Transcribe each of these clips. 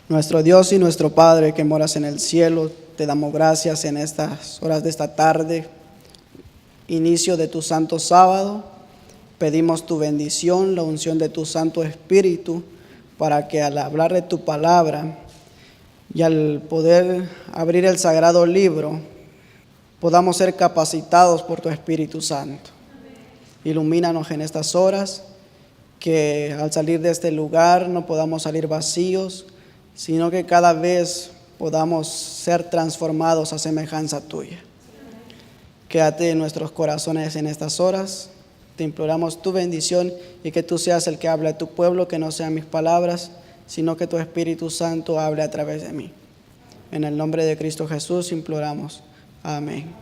Nuestro Dios y nuestro Padre que moras en el cielo, te damos gracias en estas horas de esta tarde, inicio de tu santo sábado. Pedimos tu bendición, la unción de tu Santo Espíritu, para que al hablar de tu palabra y al poder abrir el sagrado libro, podamos ser capacitados por tu Espíritu Santo. Ilumínanos en estas horas, que al salir de este lugar no podamos salir vacíos, sino que cada vez podamos ser transformados a semejanza tuya. Quédate en nuestros corazones en estas horas. Te imploramos tu bendición y que tú seas el que hable a tu pueblo, que no sean mis palabras, sino que tu Espíritu Santo hable a través de mí. En el nombre de Cristo Jesús imploramos. Amén.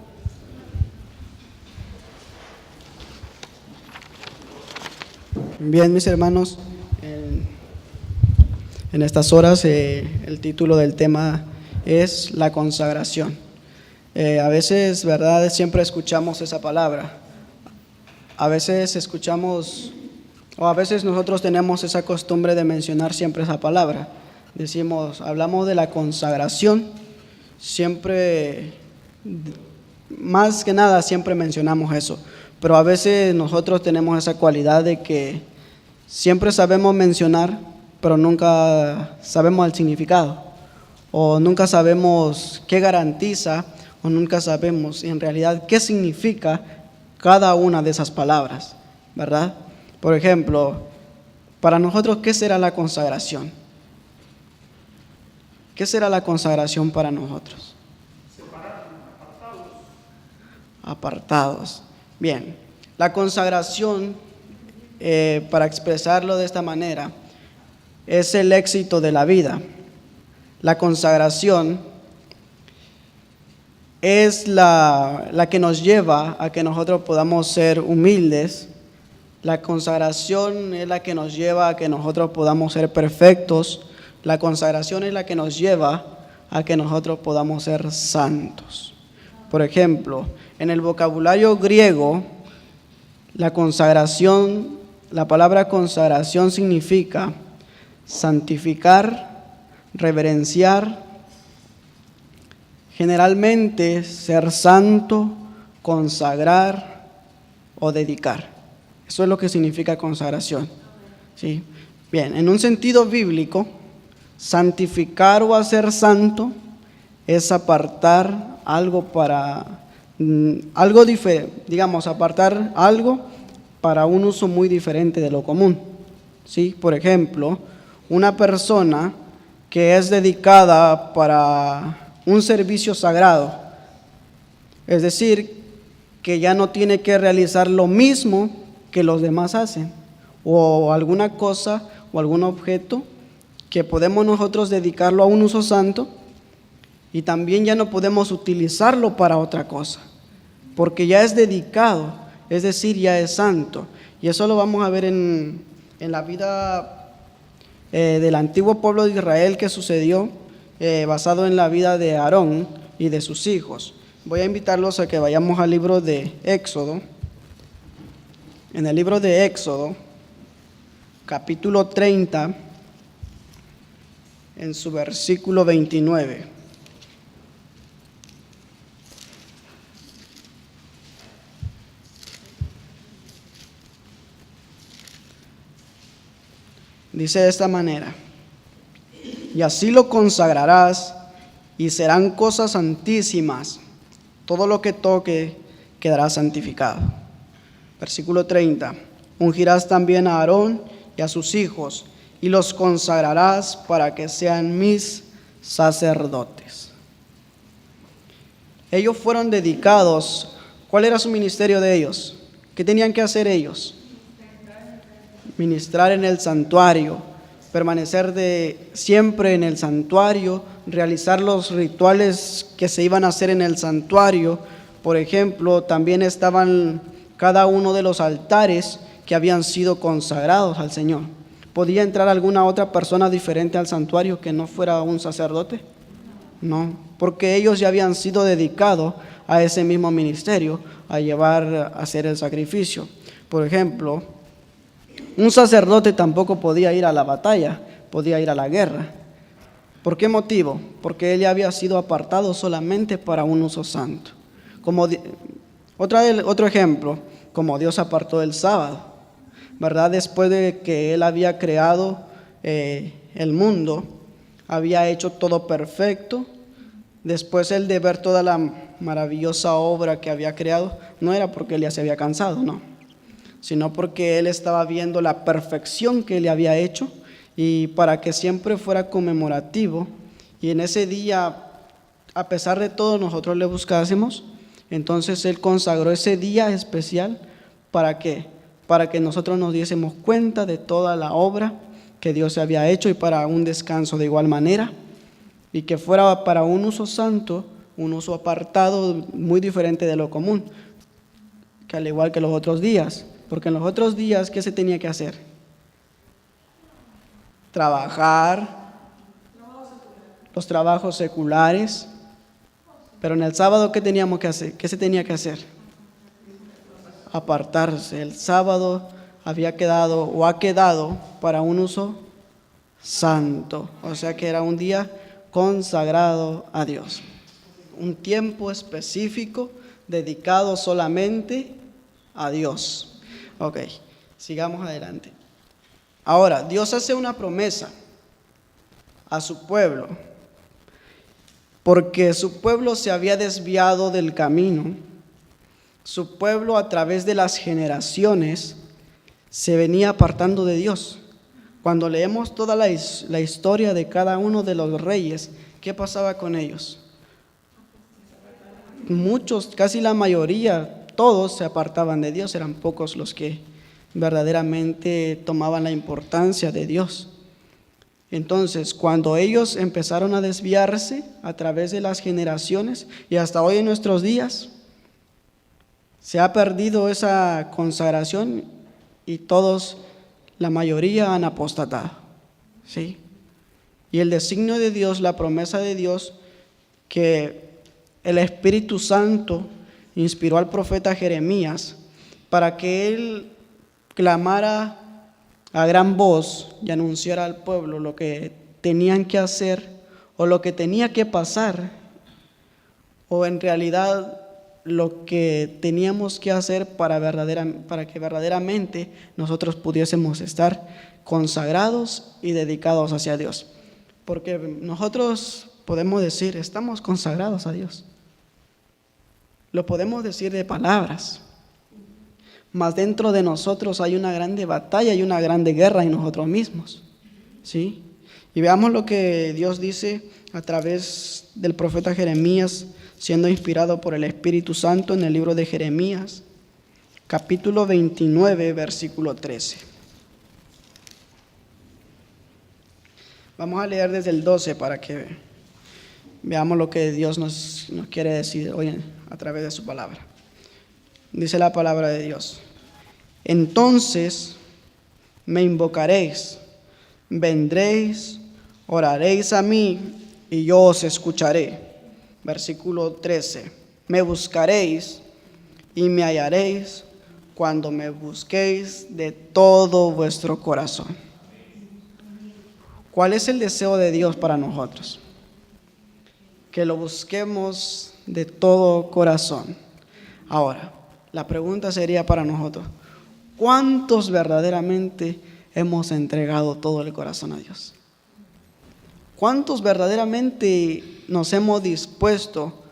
Bien, mis hermanos, en estas horas el título del tema es la consagración. A veces, ¿verdad? Siempre escuchamos esa palabra. A veces escuchamos, o a veces nosotros tenemos esa costumbre de mencionar siempre esa palabra. Hablamos de la consagración, siempre, más que nada, siempre mencionamos eso. Pero a veces nosotros tenemos esa cualidad de que siempre sabemos mencionar, pero nunca sabemos el significado, o nunca sabemos qué garantiza, o nunca sabemos en realidad qué significa cada una de esas palabras, ¿verdad? Por ejemplo, para nosotros, ¿qué será la consagración? ¿Qué será la consagración para nosotros? Apartados. Bien, la consagración, para expresarlo de esta manera, es el éxito de la vida. La consagración es la que nos lleva a que nosotros podamos ser humildes. La consagración es la que nos lleva a que nosotros podamos ser perfectos. La consagración es la que nos lleva a que nosotros podamos ser santos. Por ejemplo, en el vocabulario griego, la palabra consagración significa santificar, reverenciar, generalmente ser santo, consagrar o dedicar. Eso es lo que significa consagración, ¿sí? Bien, en un sentido bíblico, santificar o hacer santo es apartar algo apartar algo para un uso muy diferente de lo común, ¿sí? Por ejemplo, una persona que es dedicada para un servicio sagrado, es decir, que ya no tiene que realizar lo mismo que los demás hacen, o alguna cosa o algún objeto que podemos nosotros dedicarlo a un uso santo, y también ya no podemos utilizarlo para otra cosa, porque ya es dedicado, es decir, ya es santo. Y eso lo vamos a ver en la vida del antiguo pueblo de Israel que sucedió, basado en la vida de Aarón y de sus hijos. Voy a invitarlos a que vayamos al libro de Éxodo. En el libro de Éxodo, capítulo 30, en su versículo 29. Dice de esta manera: y así lo consagrarás, y serán cosas santísimas. Todo lo que toque quedará santificado. Versículo 30. Ungirás también a Aarón y a sus hijos, y los consagrarás para que sean mis sacerdotes. Ellos fueron dedicados. ¿Cuál era su ministerio de ellos? ¿Qué tenían que hacer ellos? Ministrar en el santuario, permanecer siempre en el santuario, realizar los rituales que se iban a hacer en el santuario. Por ejemplo, también estaban cada uno de los altares que habían sido consagrados al Señor. ¿Podía entrar alguna otra persona diferente al santuario que no fuera un sacerdote? No, porque ellos ya habían sido dedicados a ese mismo ministerio, a hacer el sacrificio. Por ejemplo, un sacerdote tampoco podía ir a la batalla, podía ir a la guerra, ¿Por qué motivo? Porque él ya había sido apartado solamente para un uso santo. Otro ejemplo, como Dios apartó el sábado, ¿verdad? Después de que él había creado el mundo, había hecho todo perfecto. Después él de ver toda la maravillosa obra que había creado, no era porque él ya se había cansado, no, sino porque él estaba viendo la perfección que él había hecho, y para que siempre fuera conmemorativo, y en ese día, a pesar de todo, nosotros le buscásemos. Entonces él consagró ese día especial. ¿Para qué? Para que nosotros nos diésemos cuenta de toda la obra que Dios había hecho, y para un descanso de igual manera, y que fuera para un uso santo, un uso apartado, muy diferente de lo común, que al igual que los otros días. Porque en los otros días, ¿qué se tenía que hacer? Trabajar, los trabajos seculares. Pero en el sábado, ¿qué teníamos que hacer? ¿Qué se tenía que hacer? Apartarse. El sábado había quedado o ha quedado para un uso santo. O sea que era un día consagrado a Dios. Un tiempo específico dedicado solamente a Dios. Ok, sigamos adelante. Ahora, Dios hace una promesa a su pueblo, porque su pueblo se había desviado del camino. Su pueblo, a través de las generaciones, se venía apartando de Dios. Cuando leemos toda la historia de cada uno de los reyes, ¿qué pasaba con ellos? Muchos, casi la mayoría, todos se apartaban de Dios. Eran pocos los que verdaderamente tomaban la importancia de Dios. Entonces, cuando ellos empezaron a desviarse a través de las generaciones, y hasta hoy en nuestros días, se ha perdido esa consagración, y todos, la mayoría, han apostatado, ¿sí? Y el designio de Dios, la promesa de Dios, que el Espíritu Santo inspiró al profeta Jeremías para que él clamara a gran voz y anunciara al pueblo lo que tenían que hacer, o lo que tenía que pasar, o en realidad lo que teníamos que hacer para que verdaderamente nosotros pudiésemos estar consagrados y dedicados hacia Dios. Porque nosotros podemos decir, estamos consagrados a Dios. Lo podemos decir de palabras, mas dentro de nosotros hay una grande batalla y una grande guerra en nosotros mismos, ¿sí? Y veamos lo que Dios dice a través del profeta Jeremías, siendo inspirado por el Espíritu Santo, en el libro de Jeremías, capítulo 29, versículo 13. Vamos a leer desde el 12 para que veamos lo que Dios nos quiere decir hoy a través de su palabra. Dice la palabra de Dios: entonces me invocaréis, vendréis, oraréis a mí, y yo os escucharé. Versículo 13: me buscaréis y me hallaréis cuando me busquéis de todo vuestro corazón. ¿Cuál es el deseo de Dios para nosotros? Que lo busquemos de todo corazón. Ahora, la pregunta sería para nosotros: ¿cuántos verdaderamente hemos entregado todo el corazón a Dios? ¿Cuántos verdaderamente nos hemos dispuesto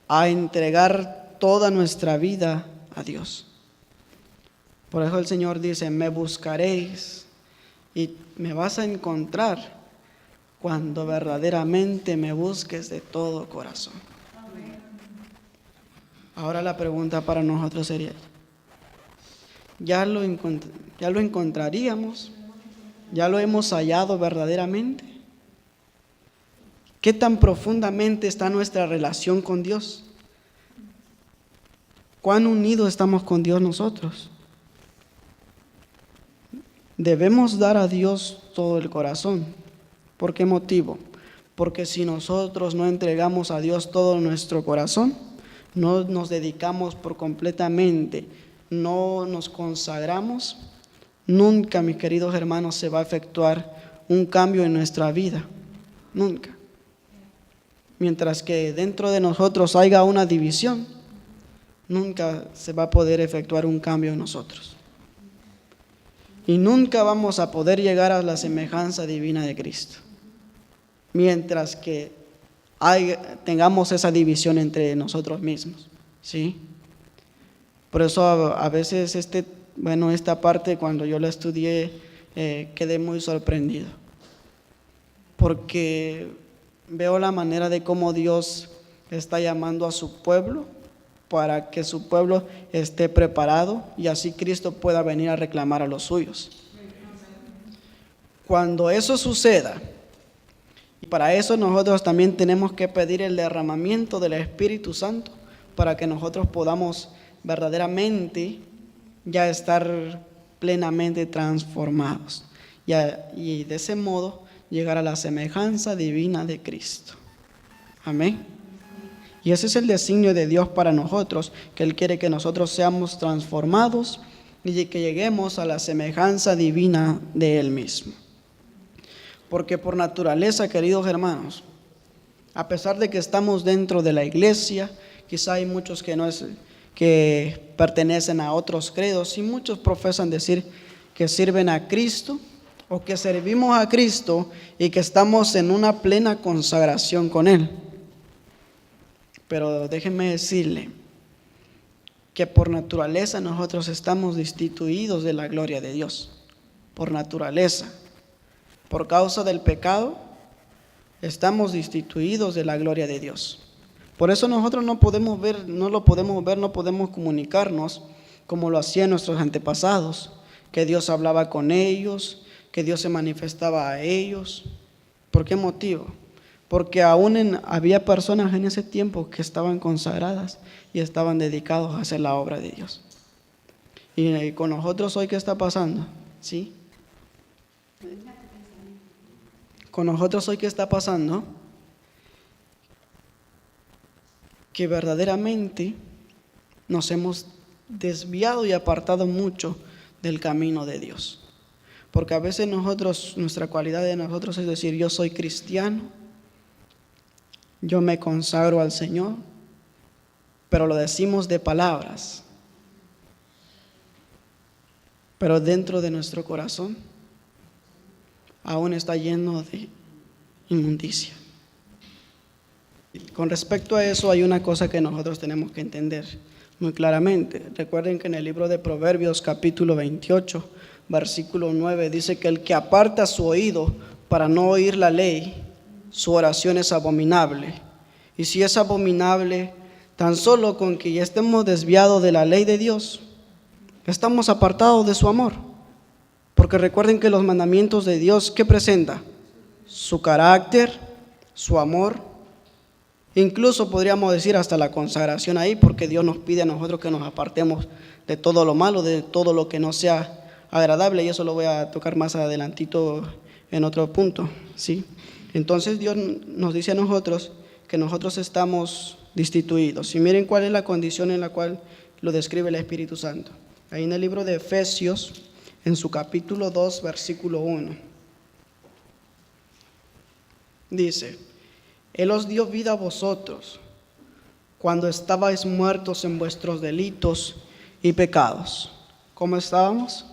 a entregar toda nuestra vida a Dios? Por eso el Señor dice: me buscaréis y me vas a encontrar cuando verdaderamente me busques de todo corazón. Ahora la pregunta para nosotros sería: ¿ya lo encontraríamos? ¿Ya lo hemos hallado verdaderamente? ¿Qué tan profundamente está nuestra relación con Dios? ¿Cuán unidos estamos con Dios nosotros? Debemos dar a Dios todo el corazón. ¿Por qué motivo? Porque si nosotros no entregamos a Dios todo nuestro corazón, no nos dedicamos por completamente, no nos consagramos, nunca, mis queridos hermanos, se va a efectuar un cambio en nuestra vida. nunca. Mientras que dentro de nosotros haya una división, nunca se va a poder efectuar un cambio en nosotros. Y nunca vamos a poder llegar a la semejanza divina de Cristo. Mientras que tengamos esa división entre nosotros mismos, ¿sí? Por eso a veces esta parte cuando yo la estudié quedé muy sorprendido. Porque veo la manera de cómo Dios está llamando a su pueblo para que su pueblo esté preparado y así Cristo pueda venir a reclamar a los suyos. Cuando eso suceda, y para eso nosotros también tenemos que pedir el derramamiento del Espíritu Santo para que nosotros podamos verdaderamente ya estar plenamente transformados y de ese modo llegar a la semejanza divina de Cristo. Amén. Y ese es el designio de Dios para nosotros, que Él quiere que nosotros seamos transformados y que lleguemos a la semejanza divina de Él mismo. Porque por naturaleza, queridos hermanos, a pesar de que estamos dentro de la iglesia, quizá hay muchos que pertenecen a otros credos y muchos profesan decir que sirven a Cristo o que servimos a Cristo y que estamos en una plena consagración con Él. Pero déjenme decirle que por naturaleza nosotros estamos destituidos de la gloria de Dios. Por naturaleza. Por causa del pecado, estamos destituidos de la gloria de Dios. Por eso nosotros no podemos comunicarnos como lo hacían nuestros antepasados, que Dios hablaba con ellos, que Dios se manifestaba a ellos. ¿Por qué motivo? Porque había personas en ese tiempo que estaban consagradas y estaban dedicados a hacer la obra de Dios. Y con nosotros hoy, ¿qué está pasando? ¿Sí? Con nosotros hoy, ¿qué está pasando? Que verdaderamente nos hemos desviado y apartado mucho del camino de Dios. Porque a veces nuestra cualidad de nosotros es decir, yo soy cristiano, yo me consagro al Señor, pero lo decimos de palabras. Pero dentro de nuestro corazón aún está lleno de inmundicia. Con respecto a eso hay una cosa que nosotros tenemos que entender muy claramente. Recuerden que en el libro de Proverbios capítulo 28, versículo 9, dice que el que aparta su oído para no oír la ley, su oración es abominable. Y si es abominable, tan solo con que ya estemos desviados de la ley de Dios, estamos apartados de su amor. Porque recuerden que los mandamientos de Dios, ¿qué presenta? Su carácter, su amor, incluso podríamos decir hasta la consagración ahí, porque Dios nos pide a nosotros que nos apartemos de todo lo malo, de todo lo que no sea agradable, y eso lo voy a tocar más adelantito en otro punto, ¿sí? Entonces Dios nos dice a nosotros que nosotros estamos destituidos. Y miren cuál es la condición en la cual lo describe el Espíritu Santo. Ahí en el libro de Efesios, en su capítulo 2, versículo 1, dice: Él os dio vida a vosotros cuando estabais muertos en vuestros delitos y pecados. ¿Cómo estábamos?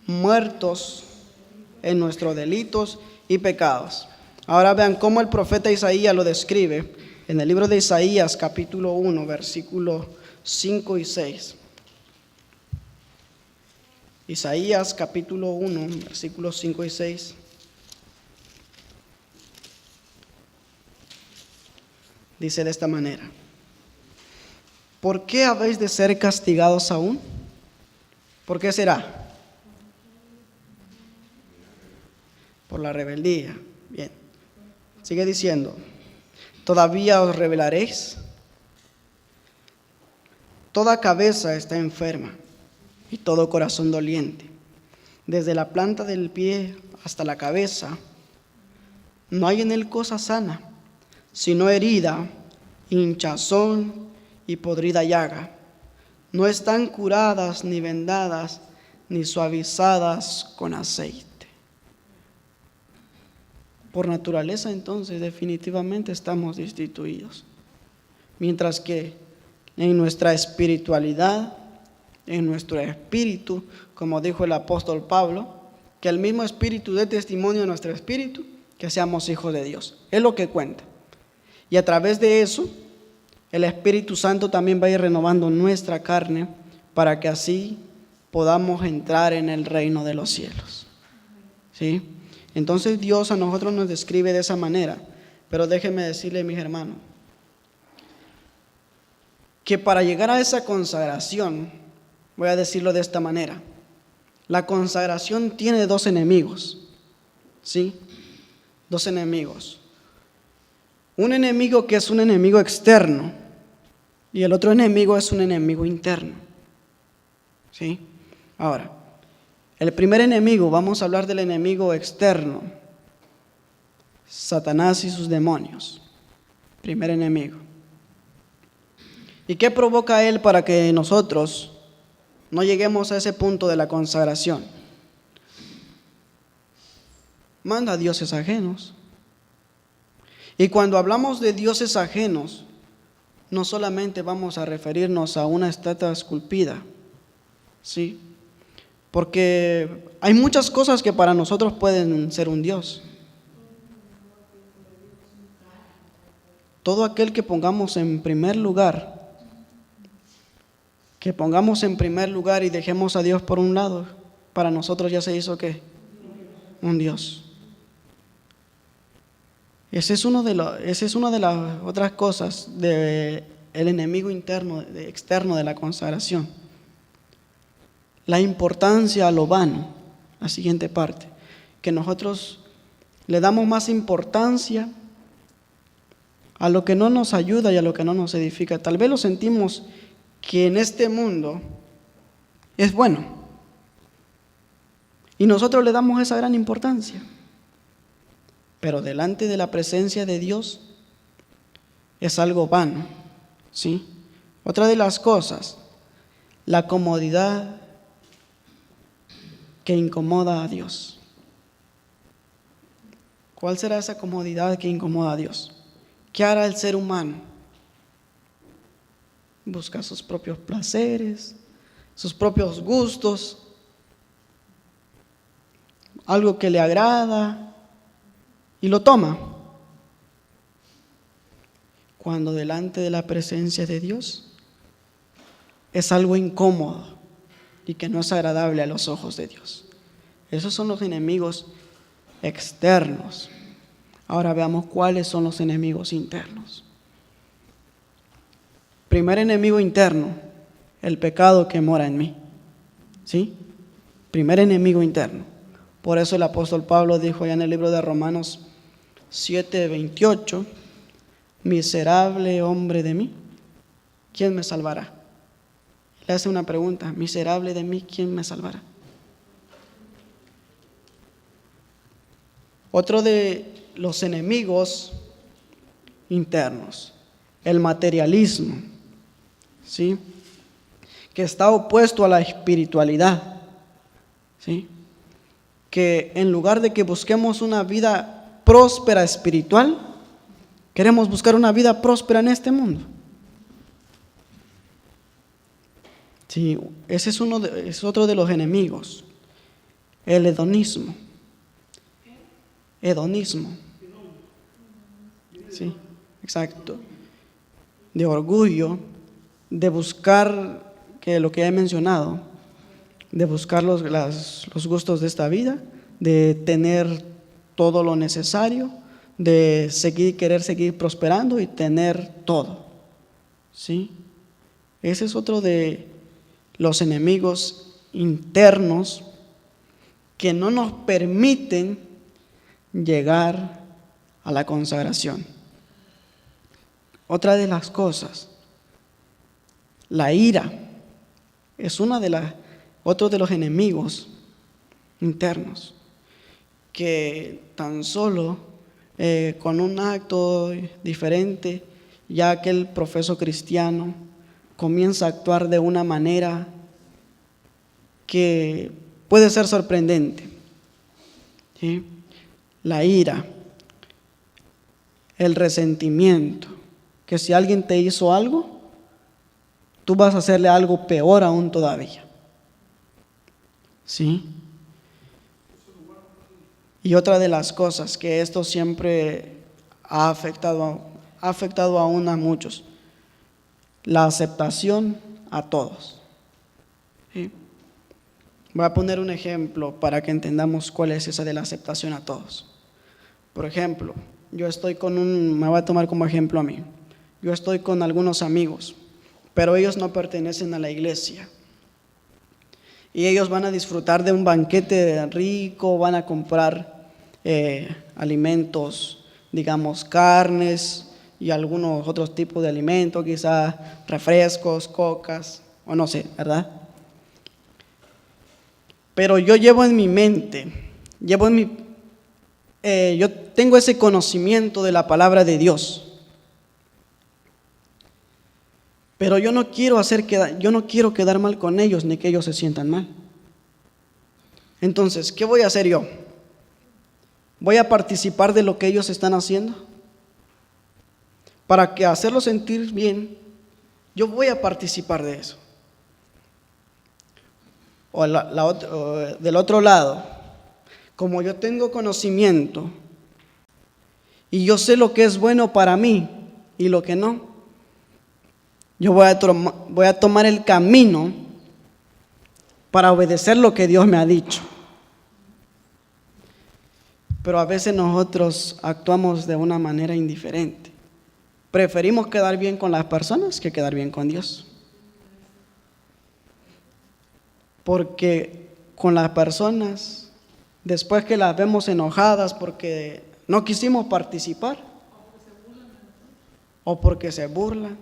Muertos en nuestros delitos y pecados. Ahora vean cómo el profeta Isaías lo describe en el libro de Isaías capítulo 1, versículos 5 y 6. Isaías capítulo 1, versículos 5 y 6. Dice de esta manera: ¿por qué habéis de ser castigados aún? ¿Por qué será? Por la rebeldía. Bien. Sigue diciendo: ¿todavía os rebelaréis? Toda cabeza está enferma y todo corazón doliente. Desde la planta del pie hasta la cabeza, no hay en él cosa sana, sino herida, hinchazón y podrida llaga. No están curadas ni vendadas ni suavizadas con aceite. Por naturaleza, entonces, definitivamente estamos destituidos. Mientras que en nuestra espiritualidad, en nuestro espíritu, como dijo el apóstol Pablo, que el mismo espíritu dé testimonio a nuestro espíritu, que seamos hijos de Dios. Es lo que cuenta. Y a través de eso, el Espíritu Santo también va a ir renovando nuestra carne para que así podamos entrar en el reino de los cielos. ¿Sí? Entonces Dios a nosotros nos describe de esa manera. Pero déjenme decirle, mis hermanos, que para llegar a esa consagración, voy a decirlo de esta manera, la consagración tiene dos enemigos. ¿Sí? Dos enemigos. Un enemigo que es un enemigo externo y el otro enemigo es un enemigo interno. ¿Sí? Ahora, el primer enemigo, vamos a hablar del enemigo externo, Satanás y sus demonios. Primer enemigo. ¿Y qué provoca él para que nosotros no lleguemos a ese punto de la consagración? Manda a dioses ajenos. Y cuando hablamos de dioses ajenos, no solamente vamos a referirnos a una estatua esculpida, ¿sí? Porque hay muchas cosas que para nosotros pueden ser un dios. Todo aquel que pongamos en primer lugar, y dejemos a Dios por un lado, para nosotros ya se hizo ¿qué? Un dios. Esa es una de las otras cosas del enemigo interno, externo de la consagración. La importancia a lo vano, la siguiente parte, que nosotros le damos más importancia a lo que no nos ayuda y a lo que no nos edifica. Tal vez lo sentimos que en este mundo es bueno y nosotros le damos esa gran importancia. Pero delante de la presencia de Dios es algo vano, ¿sí? Otra de las cosas, la comodidad que incomoda a Dios. ¿Cuál será esa comodidad que incomoda a Dios? ¿Qué hará el ser humano? Busca sus propios placeres, sus propios gustos, algo que le agrada, y lo toma. Cuando delante de la presencia de Dios es algo incómodo y que no es agradable a los ojos de Dios. Esos son los enemigos externos. Ahora veamos cuáles son los enemigos internos. Primer enemigo interno, el pecado que mora en mí. ¿Sí? Primer enemigo interno. Por eso el apóstol Pablo dijo ya en el libro de Romanos 7:28, miserable hombre de mí, ¿quién me salvará? Le hace una pregunta, miserable de mí, ¿quién me salvará? Otro de los enemigos internos, el materialismo, ¿sí? Que está opuesto a la espiritualidad, ¿sí? Que en lugar de que busquemos una vida próspera espiritual, queremos buscar una vida próspera en este mundo. Sí, ese es otro de los enemigos, el hedonismo. Hedonismo. Sí, exacto. De orgullo, de buscar, que lo que he mencionado, de buscar los gustos de esta vida, de tener todo lo necesario, de querer seguir prosperando y tener todo. ¿Sí? Ese es otro de los enemigos internos que no nos permiten llegar a la consagración. Otra de las cosas, la ira, es otro de los enemigos internos, que tan solo con un acto diferente, ya aquel profeso cristiano comienza a actuar de una manera que puede ser sorprendente. ¿Sí? La ira, el resentimiento, que si alguien te hizo algo, tú vas a hacerle algo peor aún todavía. ¿Sí? Y otra de las cosas que esto siempre ha afectado aún a muchos, la aceptación a todos. ¿Sí? Voy a poner un ejemplo para que entendamos cuál es esa de la aceptación a todos. Por ejemplo, me voy a tomar como ejemplo a mí. Yo estoy con algunos amigos, pero ellos no pertenecen a la iglesia. Y ellos van a disfrutar de un banquete rico, van a comprar alimentos, digamos carnes y algunos otros tipos de alimentos, quizás refrescos, cocas, o no sé, ¿verdad? Pero yo llevo en mi mente, yo tengo ese conocimiento de la palabra de Dios. Pero yo no quiero quedar mal con ellos, ni que ellos se sientan mal. Entonces, ¿qué voy a hacer yo? ¿Voy a participar de lo que ellos están haciendo? Para que hacerlos sentir bien, yo voy a participar de eso. O del otro lado, como yo tengo conocimiento y yo sé lo que es bueno para mí y lo que no, yo voy a tomar el camino para obedecer lo que Dios me ha dicho. Pero a veces nosotros actuamos de una manera indiferente. Preferimos quedar bien con las personas que quedar bien con Dios. Porque con las personas, después que las vemos enojadas porque no quisimos participar, o porque se burlan.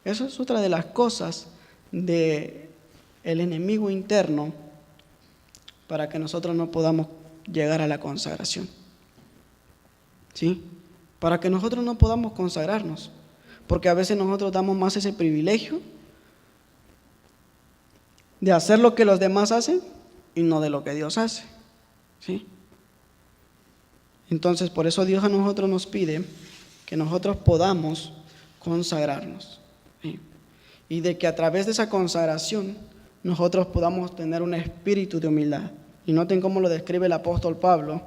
Eso es otra de las cosas del enemigo interno para que nosotros no podamos llegar a la consagración. ¿Sí? Para que nosotros no podamos consagrarnos, porque a veces nosotros damos más ese privilegio de hacer lo que los demás hacen y no de lo que Dios hace. ¿Sí? Entonces, por eso Dios a nosotros nos pide que nosotros podamos consagrarnos. ¿Sí? Y de que a través de esa consagración nosotros podamos tener un espíritu de humildad. Y noten cómo lo describe el apóstol Pablo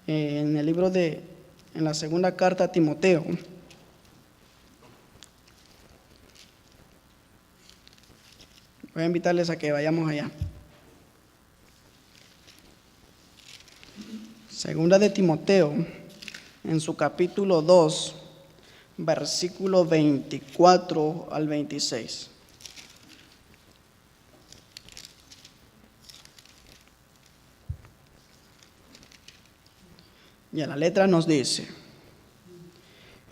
en el libro en la segunda carta a Timoteo. Voy a invitarles a que vayamos allá. Segunda de Timoteo, en su capítulo 2, versículo 24 al 26. Y a la letra nos dice: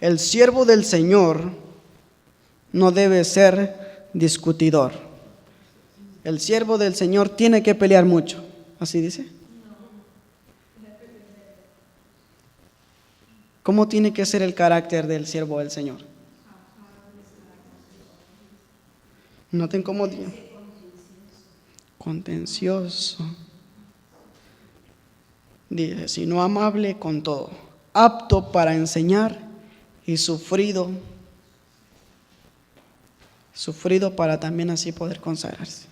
el siervo del Señor no debe ser discutidor. El siervo del Señor tiene que pelear mucho. ¿Así dice? ¿Cómo tiene que ser el carácter del siervo del Señor? Noten cómo dice: contencioso. Dice, sino amable con todo, apto para enseñar y sufrido para también así poder consagrarse.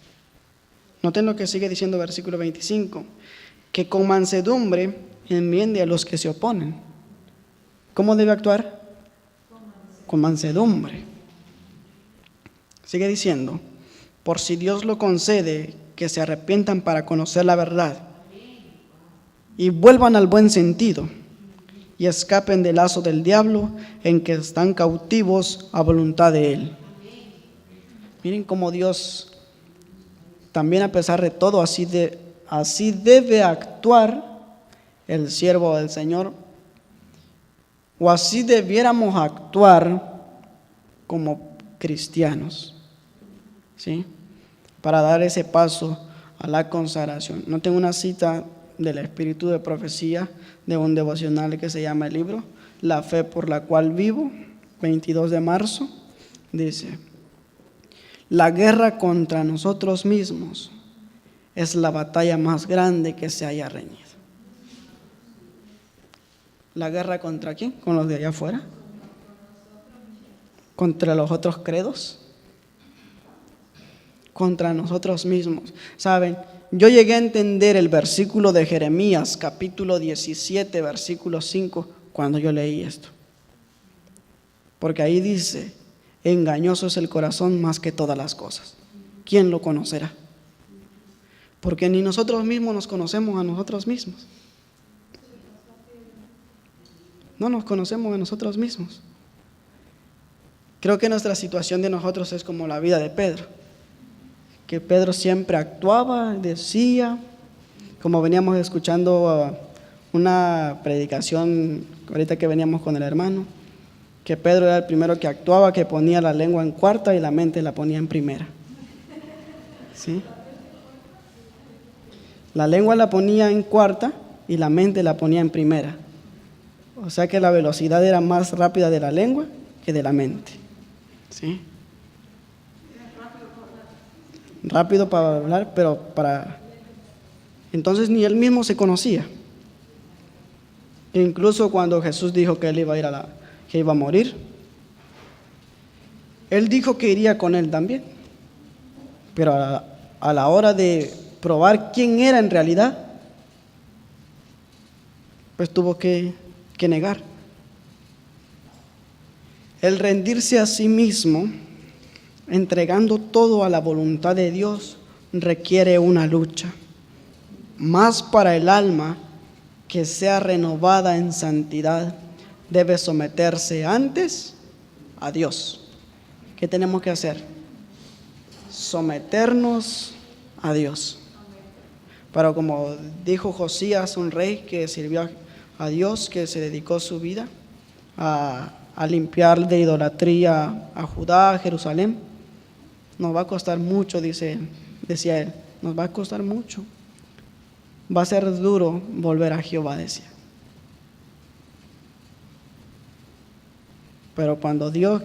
Noten lo que sigue diciendo versículo 25, que con mansedumbre enmiende a los que se oponen. ¿Cómo debe actuar? Con mansedumbre. Sigue diciendo, por si Dios lo concede, que se arrepientan para conocer la verdad y vuelvan al buen sentido y escapen del lazo del diablo en que están cautivos a voluntad de él. Miren cómo Dios, también a pesar de todo, así debe actuar el siervo del Señor, o así debiéramos actuar como cristianos, ¿sí? Para dar ese paso a la consagración. No tengo una cita del Espíritu de Profecía de un devocional que se llama el libro La Fe por la cual vivo, 22 de marzo, dice: la guerra contra nosotros mismos es la batalla más grande que se haya reñido. ¿La guerra contra quién? ¿Con los de allá afuera? ¿Contra los otros credos? Contra nosotros mismos. ¿Saben? Yo llegué a entender el versículo de Jeremías, capítulo 17, versículo 5, cuando yo leí esto. Porque ahí dice, engañoso es el corazón más que todas las cosas. ¿Quién lo conocerá? Porque ni nosotros mismos nos conocemos a nosotros mismos. No nos conocemos a nosotros mismos. Creo que nuestra situación de nosotros es como la vida de Pedro. Que Pedro siempre actuaba, decía, como veníamos escuchando una predicación ahorita que veníamos con el hermano, que Pedro era el primero que actuaba, que ponía la lengua en cuarta y la mente la ponía en primera. ¿Sí? La lengua la ponía en cuarta y la mente la ponía en primera. O sea que la velocidad era más rápida de la lengua que de la mente. ¿Sí? Rápido para hablar, pero para... Entonces ni él mismo se conocía. Incluso cuando Jesús dijo que él iba a ir que iba a morir, él dijo que iría con él también. Pero a la hora de probar quién era en realidad, pues tuvo que negar. El rendirse a sí mismo, entregando todo a la voluntad de Dios, requiere una lucha. Más para el alma que sea renovada en santidad, debe someterse antes a Dios. ¿Qué tenemos que hacer? Someternos a Dios. Pero como dijo Josías, un rey que sirvió a Dios, que se dedicó su vida a limpiar de idolatría a Judá, a Jerusalén, nos va a costar mucho, decía él, nos va a costar mucho. Va a ser duro volver a Jehová, decía. Pero cuando Dios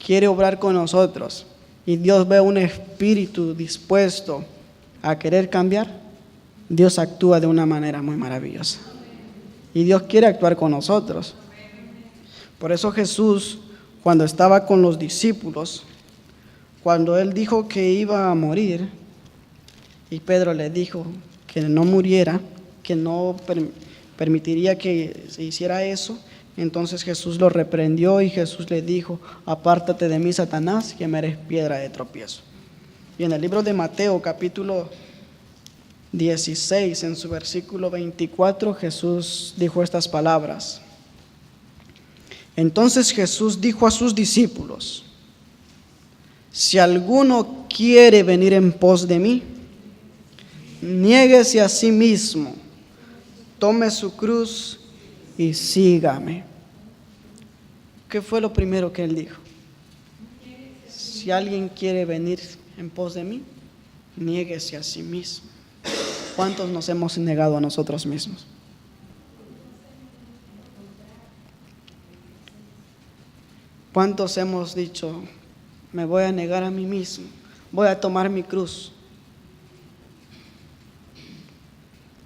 quiere obrar con nosotros y Dios ve un espíritu dispuesto a querer cambiar, Dios actúa de una manera muy maravillosa. Y Dios quiere actuar con nosotros. Por eso Jesús, cuando estaba con los discípulos, cuando Él dijo que iba a morir, y Pedro le dijo que no muriera, que no permitiría que se hiciera eso, entonces Jesús lo reprendió y Jesús le dijo, apártate de mí, Satanás, que me eres piedra de tropiezo. Y en el libro de Mateo, capítulo 16, en su versículo 24, Jesús dijo estas palabras. Entonces Jesús dijo a sus discípulos, si alguno quiere venir en pos de mí, niéguese a sí mismo, tome su cruz y sígame. ¿Qué fue lo primero que él dijo? Si alguien quiere venir en pos de mí, niéguese a sí mismo. ¿Cuántos nos hemos negado a nosotros mismos? ¿Cuántos hemos dicho, me voy a negar a mí mismo, voy a tomar mi cruz?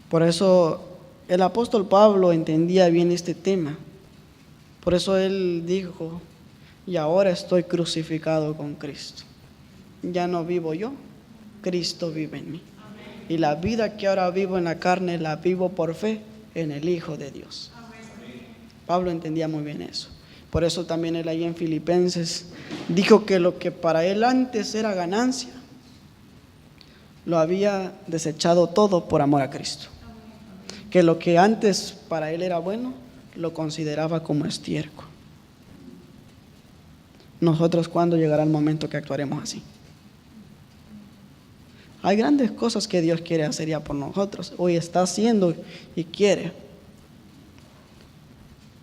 Por eso el apóstol Pablo entendía bien este tema. Por eso él dijo, y ahora estoy crucificado con Cristo. Ya no vivo yo, Cristo vive en mí. Y la vida que ahora vivo en la carne, la vivo por fe en el Hijo de Dios. Pablo entendía muy bien eso. Por eso también él ahí en Filipenses dijo que lo que para él antes era ganancia, lo había desechado todo por amor a Cristo. Que lo que antes para él era bueno, lo consideraba como estiércol. Nosotros, ¿cuándo llegará el momento que actuaremos así? Hay grandes cosas que Dios quiere hacer ya por nosotros. Hoy está haciendo y quiere.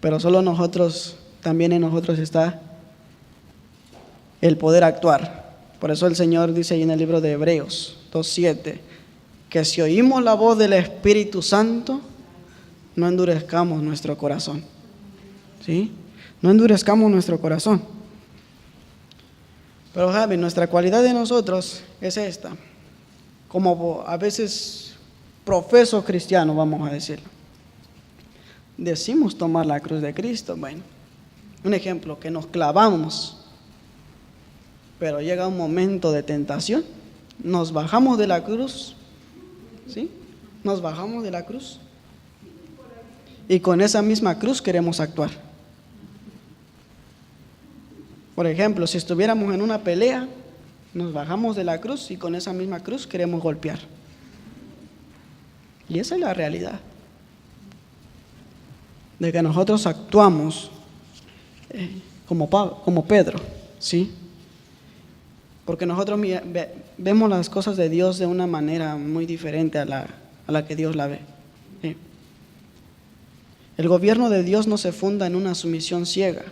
Pero solo nosotros, también en nosotros está el poder actuar. Por eso el Señor dice ahí en el libro de Hebreos 2:7, que si oímos la voz del Espíritu Santo, no endurezcamos nuestro corazón. ¿Sí? No endurezcamos nuestro corazón. Pero Javi, nuestra cualidad de nosotros es esta. Como a veces profesos cristianos, vamos a decirlo. decimos tomar la cruz de Cristo. Bueno, un ejemplo, que nos clavamos, pero llega un momento de tentación, nos bajamos de la cruz, ¿sí? Nos bajamos de la cruz y con esa misma cruz queremos actuar. Por ejemplo, si estuviéramos en una pelea, nos bajamos de la cruz y con esa misma cruz queremos golpear. Y esa es la realidad, de que nosotros actuamos como Pedro, ¿sí? Porque nosotros vemos las cosas de Dios de una manera muy diferente a la que Dios la ve, ¿sí? El gobierno de Dios no se funda en una sumisión ciega,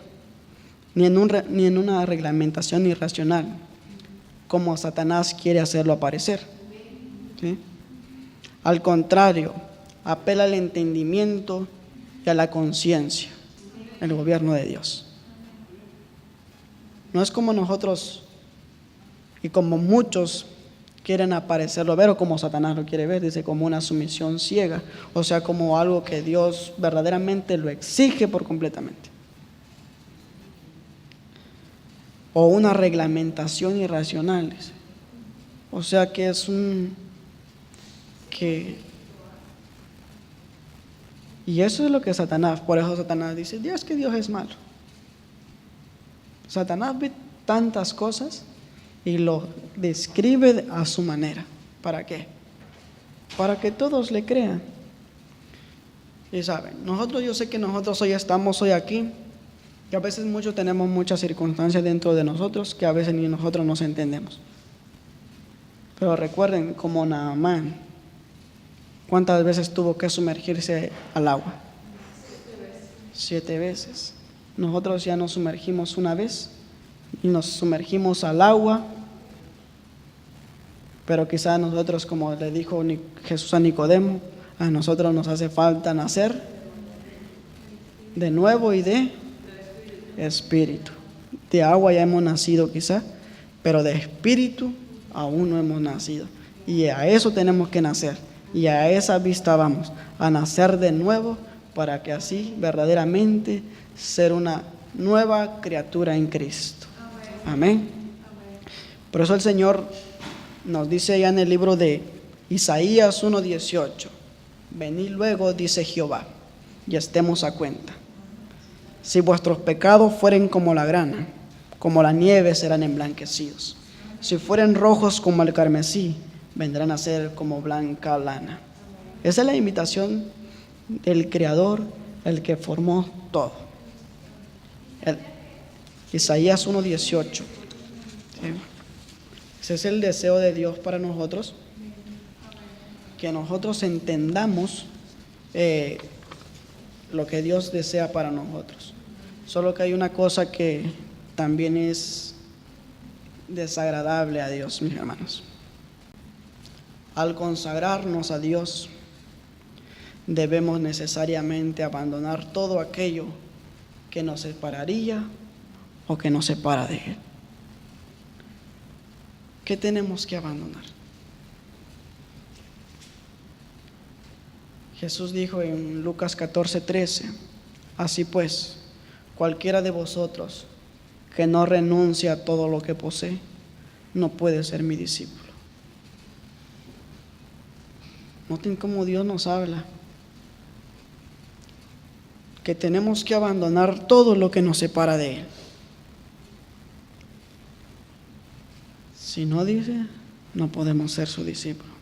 ni en una reglamentación irracional, como Satanás quiere hacerlo aparecer, ¿sí? Al contrario, apela al entendimiento y a la conciencia, el gobierno de Dios. No es como nosotros y como muchos quieren aparecerlo ver, o como Satanás lo quiere ver, dice, como una sumisión ciega, o sea, como algo que Dios verdaderamente lo exige por completamente, o una reglamentación irracional, dice. O sea que es y eso es lo que Satanás, por eso Satanás dice, Dios, que Dios es malo. Satanás ve tantas cosas y lo describe a su manera. ¿Para qué? Para que todos le crean. Y saben, yo sé que nosotros hoy estamos aquí, y a veces muchos tenemos muchas circunstancias dentro de nosotros que a veces ni nosotros nos entendemos. Pero recuerden, como Naamán, ¿cuántas veces tuvo que sumergirse al agua? 7 veces. Nosotros ya nos sumergimos una vez y nos sumergimos al agua, pero quizás nosotros, como le dijo Jesús a Nicodemo, a nosotros nos hace falta nacer de nuevo y de espíritu. De agua ya hemos nacido quizás, pero de espíritu aún no hemos nacido. Y a eso tenemos que nacer. Y a esa vista vamos, a nacer de nuevo, para que así verdaderamente ser una nueva criatura en Cristo. Amén. Por eso el Señor nos dice allá en el libro de Isaías 1:18, venid luego, dice Jehová, y estemos a cuenta. Si vuestros pecados fueren como la grana, como la nieve serán emblanquecidos. Si fueren rojos como el carmesí, vendrán a ser como blanca lana. Esa es la invitación del Creador, el que formó todo. Isaías 1:18. ¿Sí? Ese es el deseo de Dios para nosotros, que nosotros entendamos lo que Dios desea para nosotros. Solo que hay una cosa que también es desagradable a Dios, mis hermanos. Al consagrarnos a Dios, debemos necesariamente abandonar todo aquello que nos separaría o que nos separa de Él. ¿Qué tenemos que abandonar? Jesús dijo en Lucas 14:13, así pues, cualquiera de vosotros que no renuncie a todo lo que posee, no puede ser mi discípulo. Noten cómo Dios nos habla, que tenemos que abandonar todo lo que nos separa de Él. Si no, dice, no podemos ser su discípulo,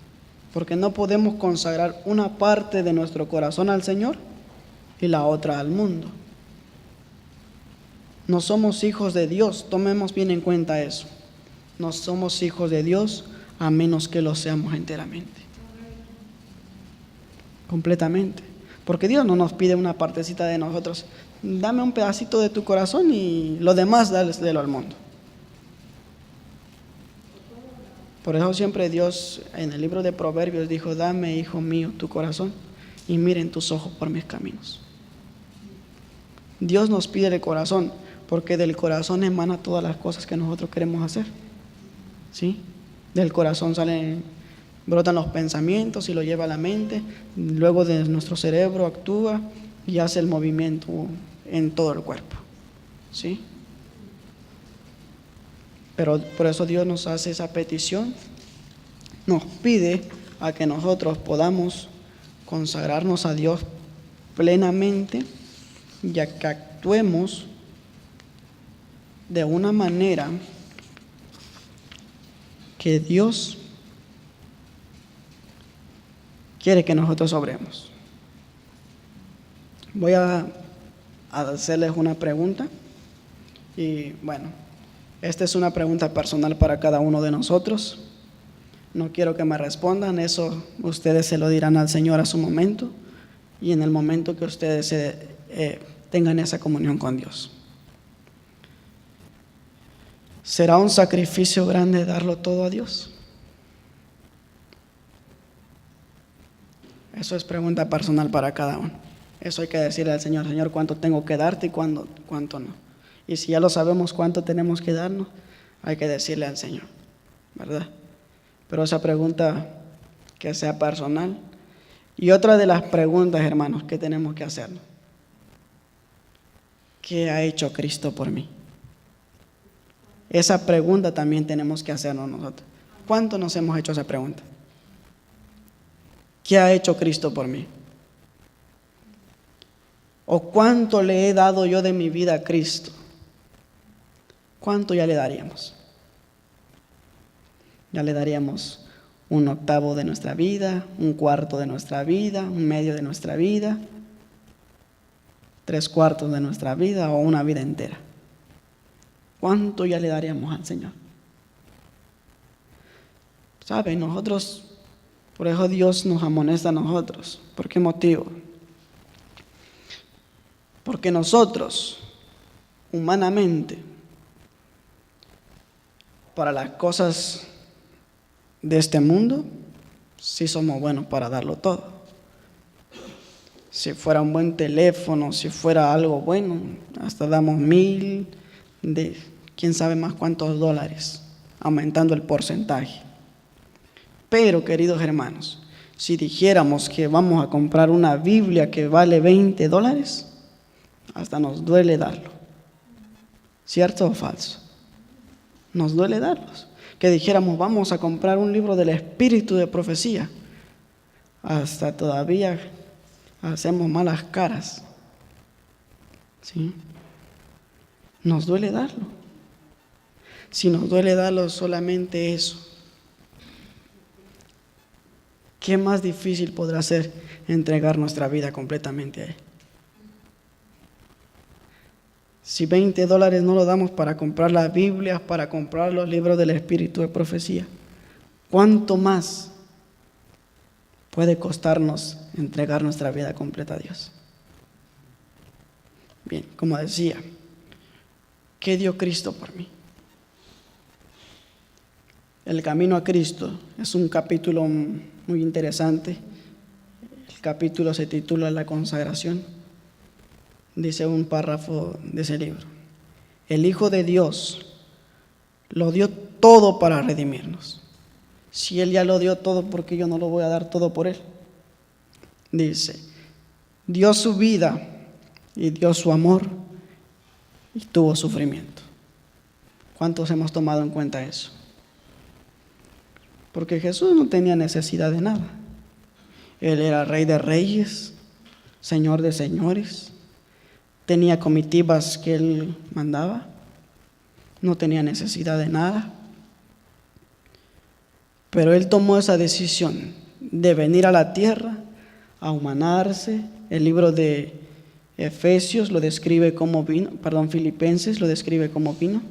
porque no podemos consagrar una parte de nuestro corazón al Señor y la otra al mundo. No somos hijos de Dios, tomemos bien en cuenta eso. No somos hijos de Dios a menos que lo seamos enteramente, completamente. Porque Dios no nos pide una partecita de nosotros, dame un pedacito de tu corazón y lo demás dalo al mundo. Por eso siempre Dios en el libro de Proverbios dijo, dame, hijo mío, tu corazón y miren tus ojos por mis caminos. Dios nos pide el corazón, porque del corazón emana todas las cosas que nosotros queremos hacer, ¿sí? Del corazón brotan los pensamientos y lo lleva a la mente, luego de nuestro cerebro actúa y hace el movimiento en todo el cuerpo. ¿Sí? Pero por eso Dios nos hace esa petición, nos pide a que nosotros podamos consagrarnos a Dios plenamente y a que actuemos de una manera que Dios quiere que nosotros obremos. Voy a hacerles una pregunta y bueno, esta es una pregunta personal para cada uno de nosotros. No quiero que me respondan, eso ustedes se lo dirán al Señor a su momento y en el momento que ustedes tengan esa comunión con Dios. ¿Será un sacrificio grande darlo todo a Dios? Eso es pregunta personal para cada uno. Eso hay que decirle al Señor, Señor, cuánto tengo que darte y cuánto no. Y si ya lo sabemos cuánto tenemos que darnos, hay que decirle al Señor, ¿verdad? Pero esa pregunta que sea personal. Y otra de las preguntas, hermanos, que tenemos que hacernos. ¿Qué ha hecho Cristo por mí? Esa pregunta también tenemos que hacernos nosotros. ¿Cuánto nos hemos hecho esa pregunta? ¿Qué ha hecho Cristo por mí? ¿O cuánto le he dado yo de mi vida a Cristo? ¿Cuánto ya le daríamos? Ya le daríamos 1/8 de nuestra vida, 1/4 de nuestra vida, 1/2 de nuestra vida, 3/4 de nuestra vida o una vida entera. ¿Cuánto ya le daríamos al Señor? ¿Saben? Nosotros, por eso Dios nos amonesta a nosotros. ¿Por qué motivo? Porque nosotros, humanamente, para las cosas de este mundo, sí somos buenos para darlo todo. Si fuera un buen teléfono, si fuera algo bueno, hasta damos 1,000 de quién sabe más cuántos dólares, aumentando el porcentaje. Pero, queridos hermanos, si dijéramos que vamos a comprar una Biblia que vale $20, hasta nos duele darlo. ¿Cierto o falso? Nos duele darlos. Que dijéramos, vamos a comprar un libro del Espíritu de Profecía, hasta todavía hacemos malas caras. ¿Sí? Nos duele darlo. Si nos duele darlo solamente eso, ¿qué más difícil podrá ser entregar nuestra vida completamente a Él? Si $20 no lo damos para comprar las Biblias, para comprar los libros del Espíritu de Profecía, ¿cuánto más puede costarnos entregar nuestra vida completa a Dios? Bien, como decía, ¿qué dio Cristo por mí? El camino a Cristo es un capítulo muy interesante. El capítulo se titula La consagración. Dice un párrafo de ese libro: el Hijo de Dios lo dio todo para redimirnos. Si Él ya lo dio todo, ¿por qué yo no lo voy a dar todo por Él? Dice, dio su vida y dio su amor y tuvo sufrimiento. ¿Cuántos hemos tomado en cuenta eso? Porque Jesús no tenía necesidad de nada. Él era Rey de Reyes, Señor de Señores. Tenía comitivas que Él mandaba. No tenía necesidad de nada. Pero Él tomó esa decisión de venir a la tierra, a humanarse. El libro de Efesios lo describe como vino, Filipenses lo describe como vino.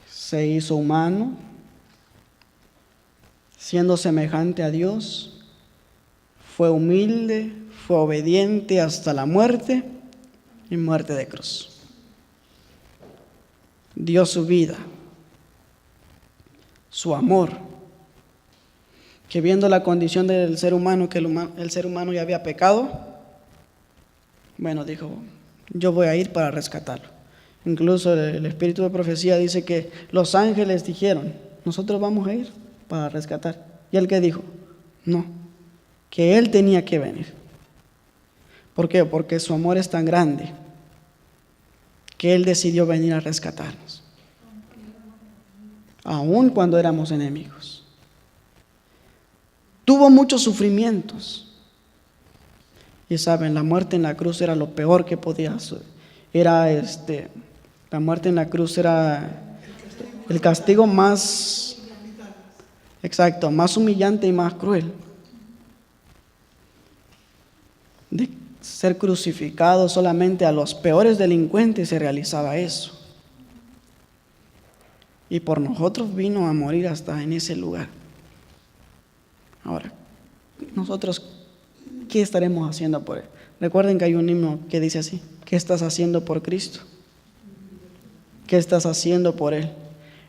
Se hizo humano, siendo semejante a Dios, fue humilde, fue obediente hasta la muerte y muerte de cruz. Dio su vida, su amor, que viendo la condición del ser humano, que el ser humano ya había pecado, bueno, dijo, yo voy a ir para rescatarlo. Incluso el Espíritu de Profecía dice que los ángeles dijeron, nosotros vamos a ir para rescatar. ¿Y él qué dijo? No, que Él tenía que venir. ¿Por qué? Porque su amor es tan grande que Él decidió venir a rescatarnos, aun cuando éramos enemigos. Tuvo muchos sufrimientos. Y saben, la muerte en la cruz era lo peor que podía hacer. La muerte en la cruz era el castigo más, exacto, más humillante y más cruel. De ser crucificado, solamente a los peores delincuentes se realizaba eso. Y por nosotros vino a morir hasta en ese lugar. Ahora, nosotros, ¿qué estaremos haciendo por Él? Recuerden que hay un himno que dice así: ¿qué estás haciendo por Cristo? ¿Qué estás haciendo por Él?